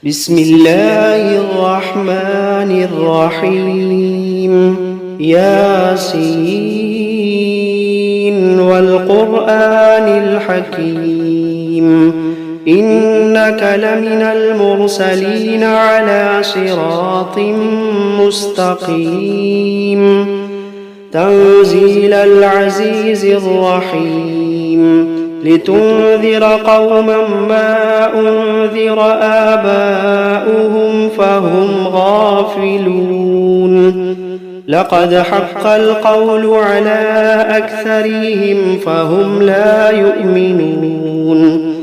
بسم الله الرحمن الرحيم ياسين والقرآن الحكيم إنك لمن المرسلين على صراط مستقيم تنزيل العزيز الرحيم لتنذر قوما ما أنذر آباؤهم فهم غافلون لقد حق القول على أكثرهم فهم لا يؤمنون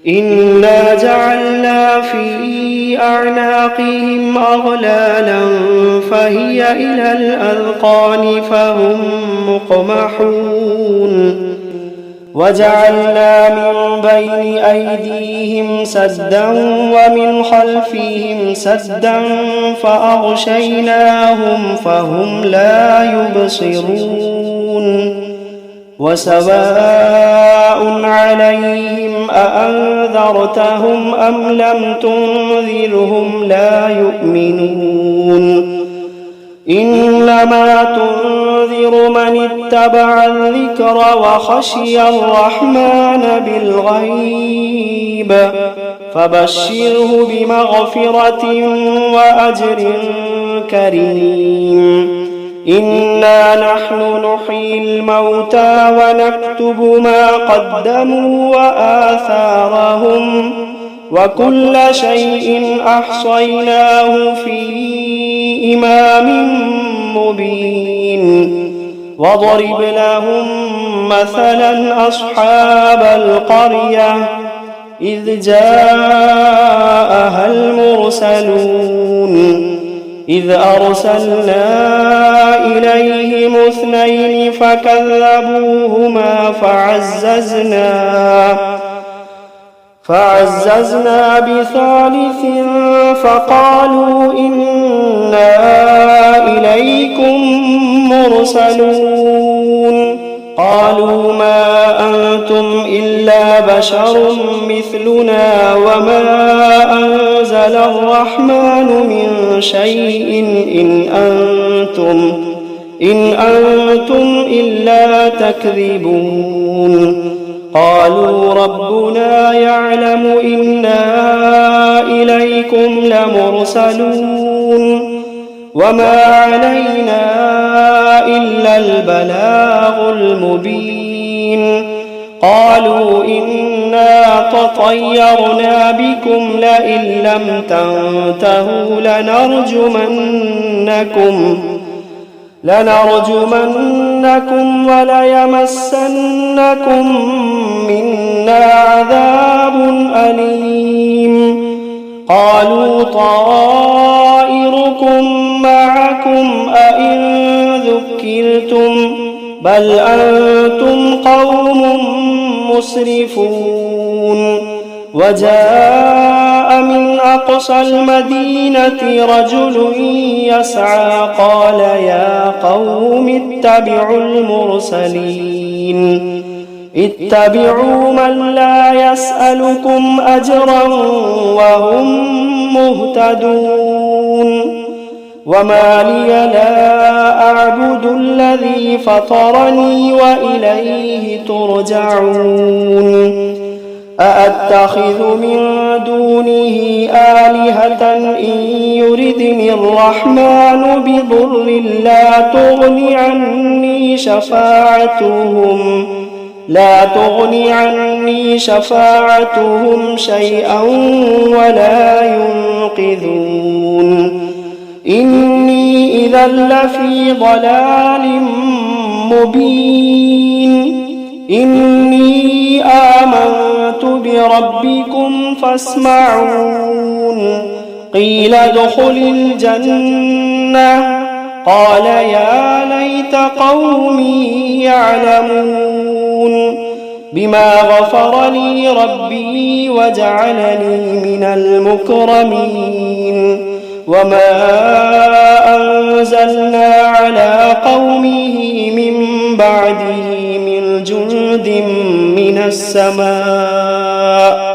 إنا جعلنا في أعناقهم أغلالا فهي إلى الأذقان فهم مقمحون وجعلنا من بين أيديهم سدا ومن خلفهم سدا فأغشيناهم فهم لا يبصرون وسواء عليهم أأنذرتهم أم لم تنذرهم لا يؤمنون إنما تنذر من اتبع الذكر وخشي الرحمن بالغيب فبشره بمغفرة وأجر كريم إنا نحن نحيي الموتى ونكتب ما قدموا وآثارهم وكل شيء أحصيناه في إمام مبين واضرب لهم مثلا أصحاب القرية إذ جاءها المرسلون إذ أرسلنا إليهم 2 فكذبوهما فعززنا بثالث فقالوا إنا إليكم مرسلون قالوا ما أنتم إلا بشر مثلنا وما أنزل الرحمن من شيء إن أنتم إلا تكذبون قالوا ربنا يعلم إنا إليكم لمرسلون وما علينا إلا البلاغ المبين قالوا إنا تطيرنا بكم لئن لم تنتهوا لنرجمنكم وليمسنكم منا عذاب أليم قالوا طائركم معكم أئن ذكرتم بل أنتم قوم مسرفون وجاء من أقصى المدينة رجل يسعى قال يا قوم اتبعوا من لا يسألكم أجرا وهم مهتدون وما لي لا أعبد الذي فطرني وإليه ترجعون أأتخذ من دونه آلهة إن يردني الرحمن بضر لا تغني عني شفاعتهم شيئا ولا ينقذون إني إذا لفي ضلال مبين إني آمنت بربكم فاسمعون قيل ادخل الجنة قال يا ليت قومي يعلمون بما غفر لي ربي وجعلني من المكرمين وما أنزلنا على قومه من بعده من جند من السماء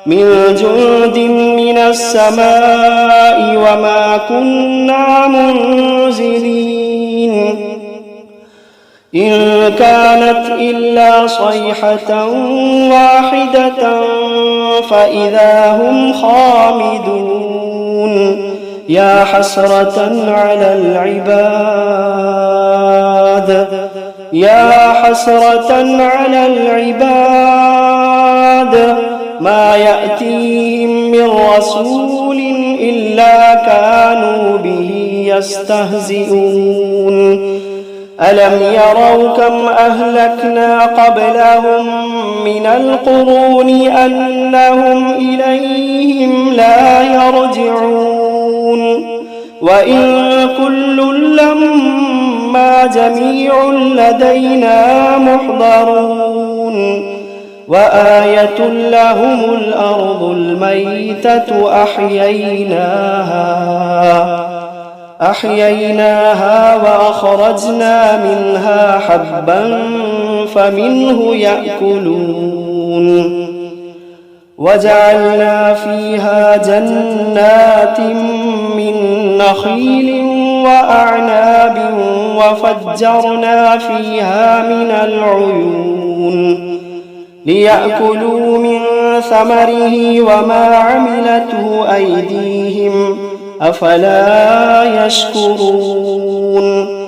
من جند من السماء وما كنا منزلين إن كانت إلا صيحة واحدة فإذا هم خامدون يا حسرة على العباد يا حسرة على العباد ما يأتيهم من رسول إلا كانوا به يستهزئون ألم يروا كم أهلكنا قبلهم من القرون أنهم إليهم لا يرجعون وإن كل لما جميع لدينا محضرون وآية لهم الأرض الميتة أحييناها وأخرجنا منها حبا فمنه يأكلون وجعلنا فيها جنات من نخيل وأعناب وفجرنا فيها من العيون ليأكلوا من ثمره وما عملته أيديهم أفلا يشكرون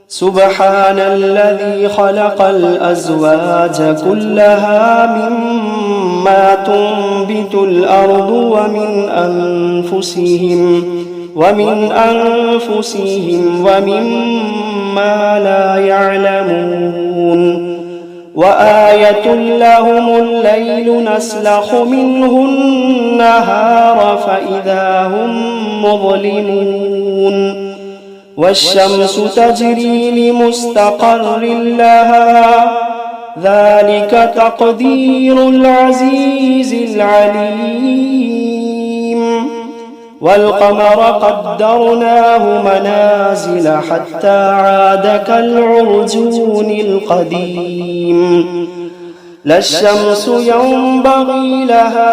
سبحان الذي خلق الأزواج كلها مما تنبت الأرض ومن أنفسهم ومما لا يعلمون وآية لهم الليل نسلخ منه النهار فإذا هم مظلمون والشمس تجري لمستقر لها ذلك تقدير العزيز العليم والقمر قدرناه منازل حتى عاد كالعرجون القديم لا الشمس ينبغي لها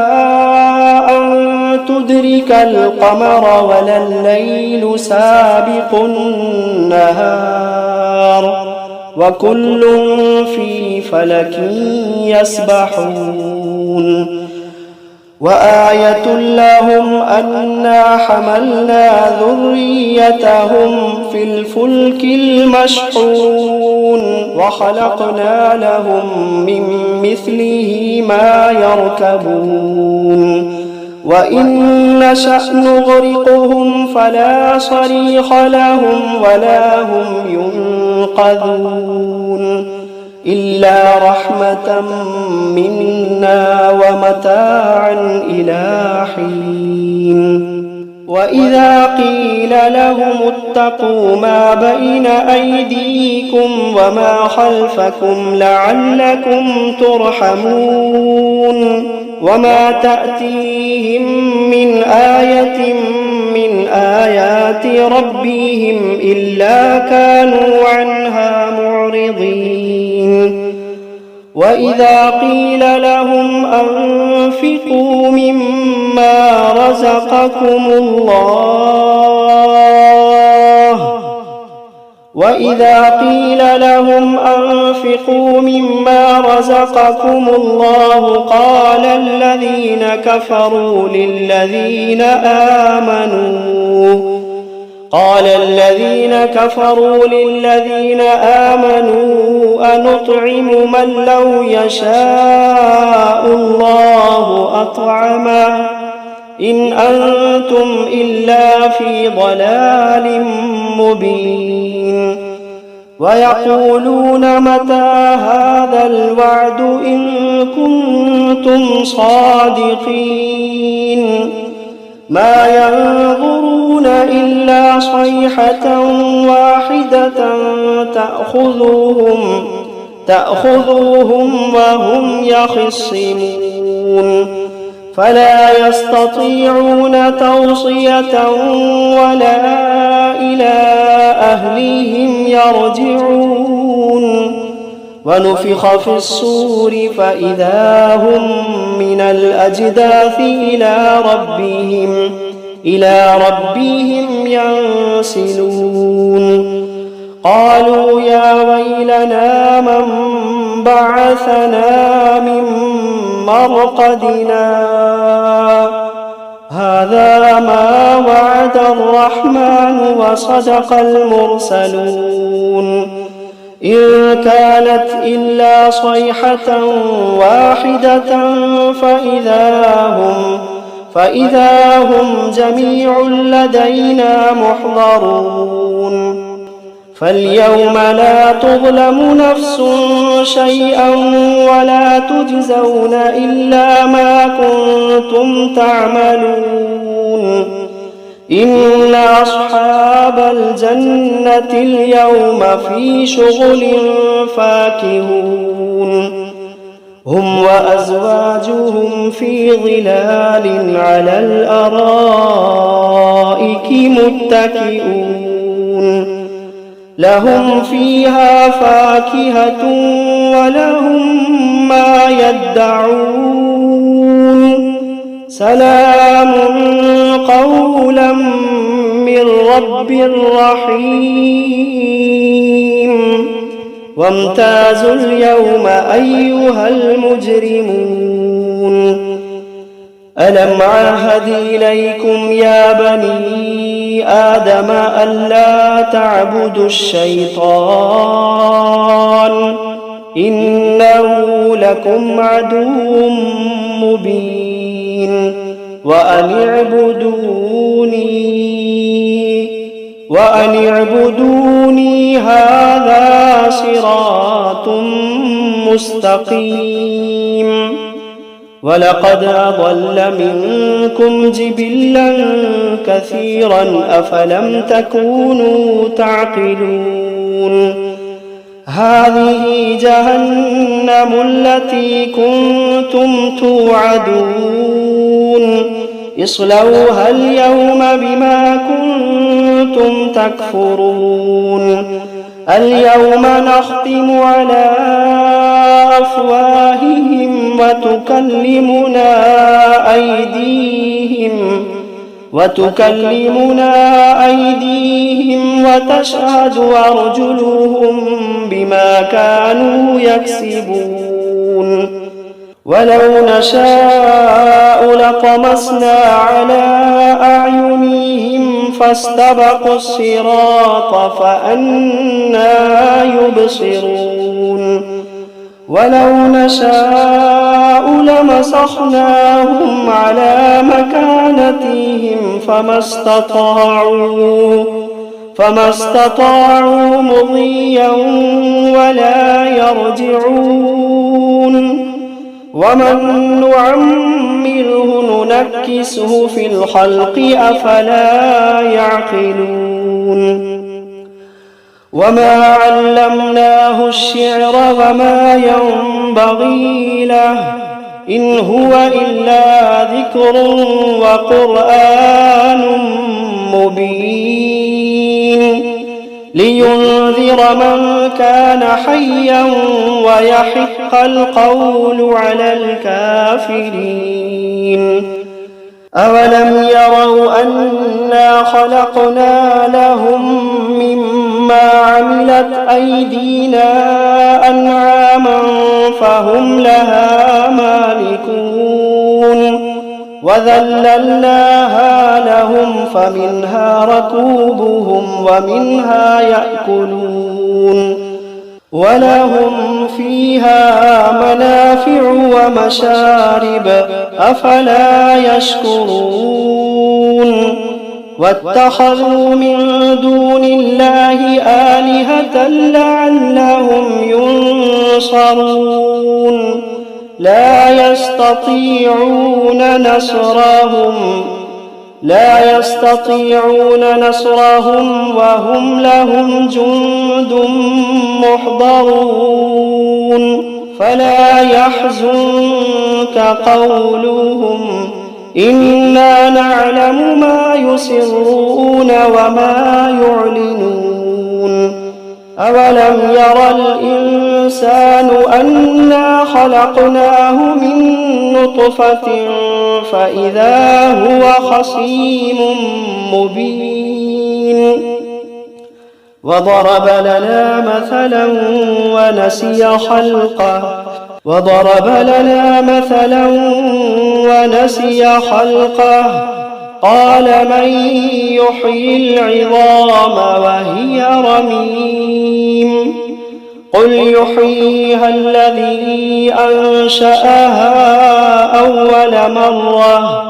أن تدرك القمر ولا الليل سابق النهار وكل في فلك يسبحون وآية لهم أنا حملنا ذريتهم في الفلك المشحون وخلقنا لهم من مثله ما يركبون وإن نشأ نغرقهم فلا صريخ لهم ولا هم ينقذون إلا رحمة منا ومتاعا إلى حين وإذا قيل لهم اتقوا ما بين أيديكم وما خلفكم لعلكم ترحمون وما تأتيهم من آية من آيات ربهم إلا كانوا عنها معرضين وإذا قيل لهم أنفقوا مما رزقكم الله قال الذين كفروا للذين آمنوا أنطعم من لو يشاء الله أطعمه إن أنتم إلا في ضلال مبين ويقولون متى هذا الوعد إن كنتم صادقين ما ينظرون إلا صيحة واحدة تأخذوهم وهم يخصمون فلا يستطيعون توصية ولا إلى أهلهم يرجعون ونفخ في الصور فإذا هم من الأجداث إلى ربهم ينسلون قالوا يا ويلنا من بعثنا من مرقدنا هذا ما وعد الرحمن وصدق المرسلون إن كانت إلا صيحة واحدة فإذا هم جميع لدينا محضرون فاليوم لا تظلم نفس شيئا ولا تجزون إلا ما كنتم تعملون إن أصحاب الجنة اليوم في شغل فاكهون هم وأزواجهم في ظلال على الأرائك متكئون لهم فيها فاكهة ولهم ما يدعون سلام قولا من رب رحيم وامتازوا اليوم أيها المجرمون ألم عهد إليكم يا بني آدم ألا تعبدوا الشيطان إنه لكم عدو مبين وأن اعبدوني هذا صراط مستقيم ولقد أضل منكم جبلا كثيرا أفلم تكونوا تعقلون هذه جهنم التي كنتم توعدون اصلوها اليوم بما كنتم تكفرون اليوم نختم على أفواههم وتكلمنا أيديهم وتشهد أرجلهم بما كانوا يكسبون ولو نشاء لطمسنا على أعينهم فاستبقوا الصراط فأنى يبصرون ولو نشاء لمسخناهم على مكانتهم فما استطاعوا مضيا ولا يرجعون ومن نعمره ننكسه في الخلق أفلا يعقلون وما علمناه الشعر وما ينبغي له إن هو إلا ذكر وقرآن مبين لينذر من كان حيا ويحق القول على الكافرين أولم يروا أنا خلقنا لهم مما عملت أيدينا أنعاما فهم لها مالكون وذللناها لهم فمنها ركوبهم ومنها يأكلون ولهم فيها منافع ومشارب أفلا يشكرون واتخذوا من دون الله آلهة لعلهم ينصرون لا يستطيعون نصرهم وهم لهم جند محضرون فلا يحزنك قولهم إنا نعلم ما يسرون وما يعلنون أولم ير الإنسان الإنسان أنا خلقناه من نطفة فإذا هو خصيم مبين وضرب لنا مثلا ونسي خلقه قال من يحيي العظام وهي رميم قل يحييها الذي أنشأها أول مرة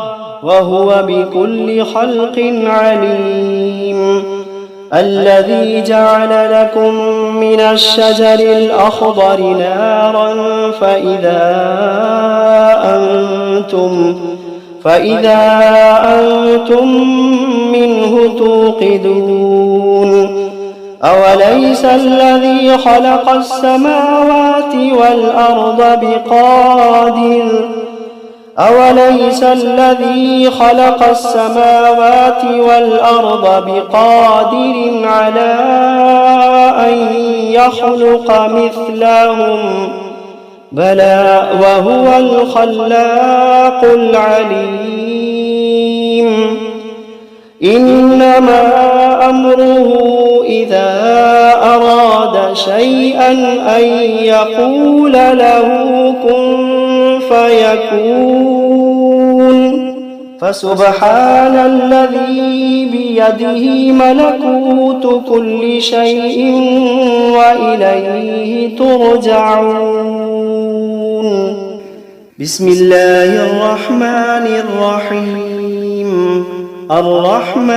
وهو بكل خلق عليم الذي جعل لكم من الشجر الأخضر نارا فإذا أنتم منه توقدون أوليس الذي خلق السماوات والأرض بقادر على أن يخلق مثلهم بلى وهو الخلاق العليم إنما أمره إذا أراد شيئا أن يقول له كن فيكون فسبحان الذي بيده ملكوت كل شيء وإليه ترجعون بسم الله الرحمن الرحيم الرحمن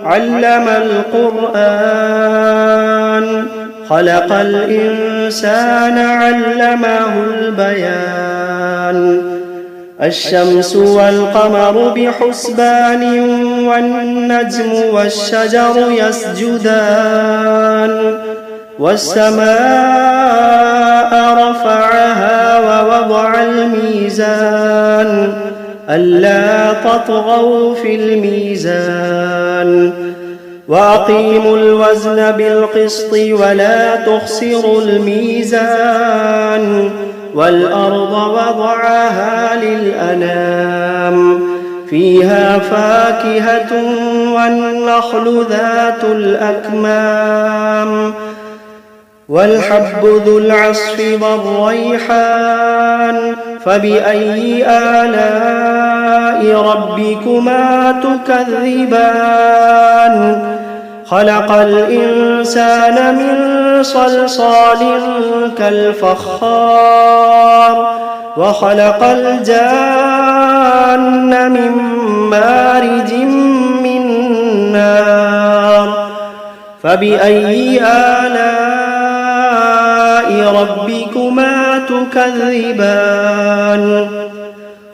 علم القرآن خلق الإنسان علمه البيان الشمس والقمر بحسبان والنجم والشجر يسجدان والسماء رفعها ووضع الميزان ألا تطغوا في الميزان وأقيموا الوزن بالقسط ولا تخسروا الميزان والأرض وضعها للأنام فيها فاكهة والنخل ذات الأكمام والحب ذو العصف والريحان فبأي آلاء ربكما تكذبان خلق الإنسان من صلصال كالفخار وخلق الجان من مارج من نار فبأي آلاء ربكما تكذبان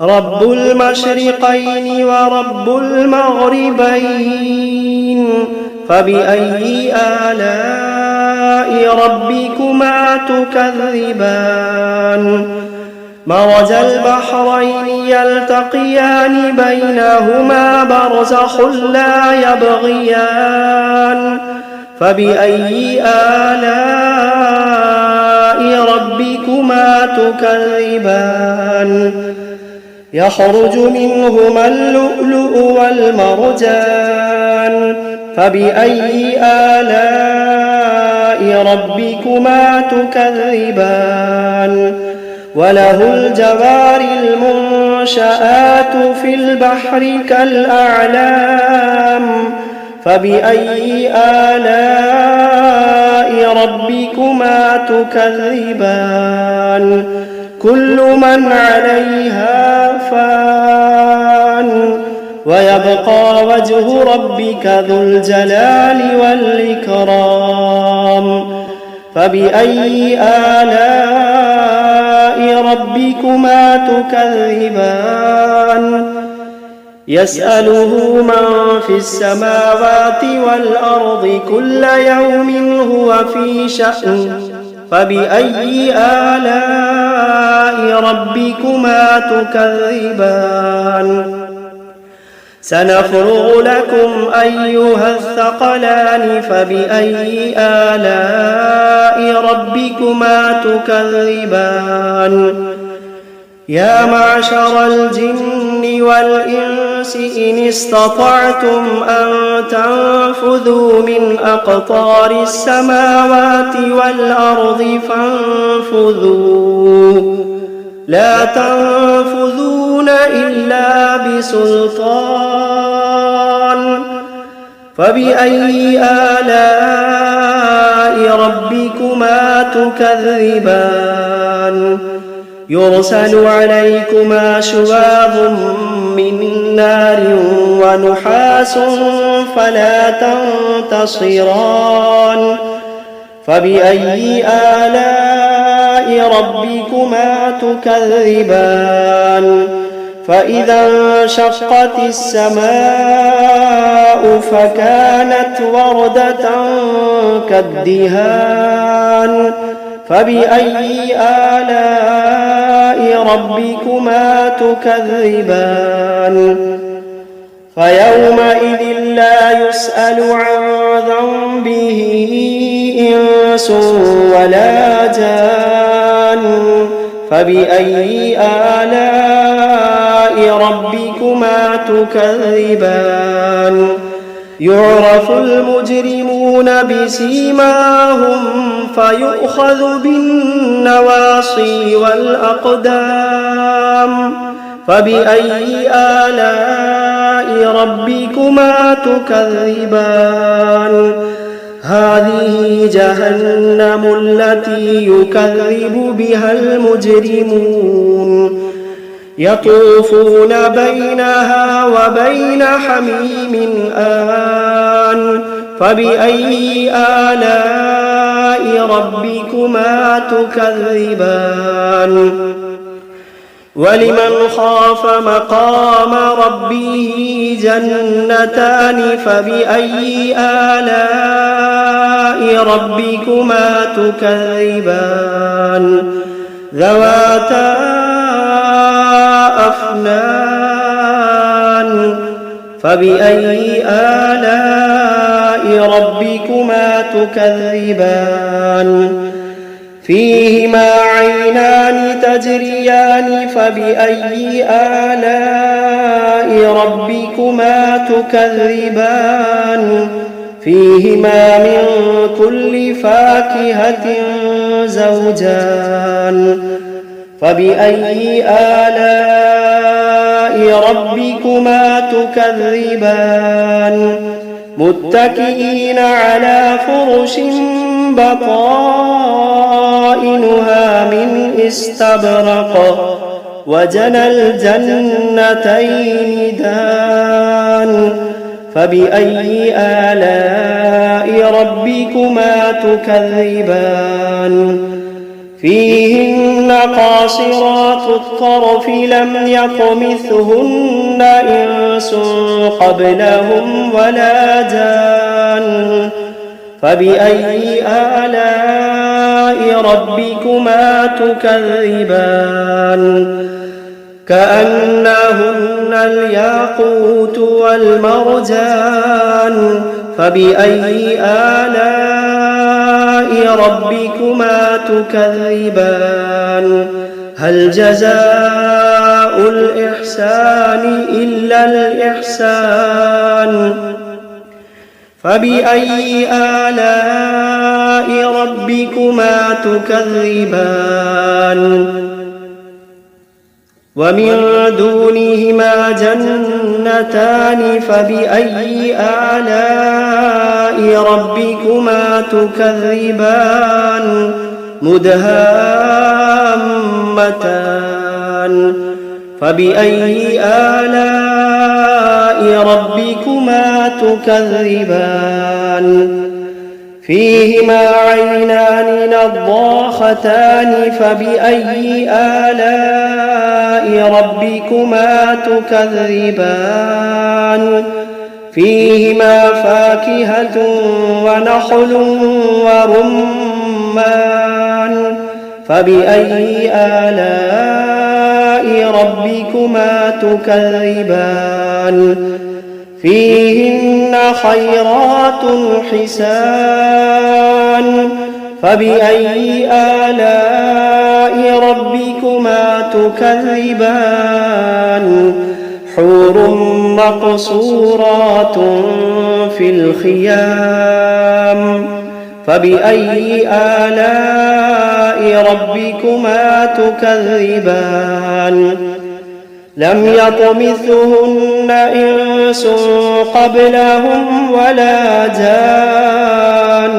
رب المشرقين ورب المغربين فبأي آلاء ربكما تكذبان مرج البحرين يلتقيان بينهما برزخ لا يبغيان فبأي آلاء ربكما تكذبان يخرج منهما اللؤلؤ والمرجان فبأي آلاء ربكما تكذبان وله الجوار المنشآت في البحر كالأعلام فبأي آلاء ربكما تكذبان كل من عليها فان ويبقى وجه ربك ذو الجلال والإكرام فبأي آلاء ربكما تكذبان يسأله من في السماوات والأرض كل يوم هو في شأن فبأي آلاء ربكما تكذبان سنفرغ لكم أيها الثقلان فبأي آلاء ربكما تكذبان يا معشر الجن والإنس إن استطعتم أن تنفذوا من أقطار السماوات والأرض فانفذوا لا تنفذون إلا بسلطان فبأي آلاء ربكما تكذبان يرسل عليكما شواظ من نار ونحاس فلا تنتصران فبأي آلاء ربكما تكذبان فإذا انشقت السماء فكانت وردة كالدهان فبأي آلاء ربكما تكذبان فيومئذ لا يسأل عن ذنبه إنس ولا جان فبأي آلاء ربكما تكذبان يعرف المجرمون بسيماهم فيؤخذ بالنواصي والأقدام فبأي آلاء ربكما تكذبان هذه جهنم التي يكذب بها المجرمون يطوفون بينها وبين حميم آن فبأي آلاء ربكما تكذبان ولمن خاف مقام ربه جنتان فبأي آلاء ربكما تكذبان ذواتا أفنان فبأي آلاء ربكما تكذبان فيهما عينان تجريان فبأي آلاء ربكما تكذبان فيهما من كل فاكهة زوجان فبأي آلاء ربكما تكذبان متكئين على فرش بطائنها من استبرق وجنى الجنتين دان فبأي آلاء ربكما تكذبان فيهن قاصرات الطرف لم يطمثهن إنس قبلهم ولا جان فبأي آلاء ربكما تكذبان كأنهن الياقوت والمرجان فبأي آلاء ربكما تكذبان هل جزاء الإحسان إلا الإحسان فبأي آلاء ربكما تكذبان ومن دونهما جنتان فبأي آلاء ربكما تكذبان مدهامتان فبأي آلاء ربكما تكذبان فيهما عينان نضاختان فبأي آلاء ربكما تكذبان فيهما فاكهة ونخل ورمان فبأي آلاء ربكما تكذبان فيهن خيرات حسان فبأي آلاء ربكما تكذبان حور مقصورات في الخيام فبأي آلاء ربكما تكذبان لم يطمثهن إنس قبلهم ولا جان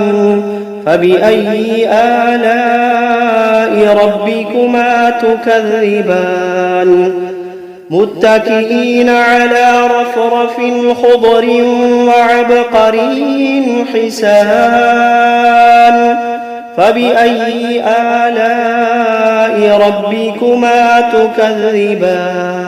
فبأي آلاء ربكما تكذبان متكئين على رفرف خضر وعبقري حسان فبأي آلاء ربكما تكذبان